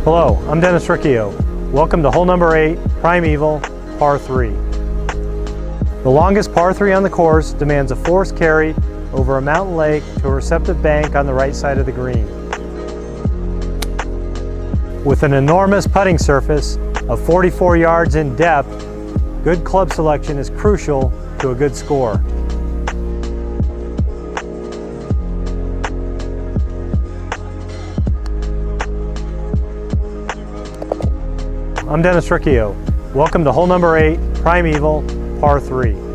Hello, I'm Dennis Riccio. Welcome to hole number 8, Primeval, par 3. The longest par 3 on the course demands a forced carry over a mountain lake to a receptive bank on the right side of the green. With an enormous putting surface of 44 yards in depth, good club selection is crucial to a good score. I'm Dennis Riccio. Welcome to hole number 8, Primeval, par 3.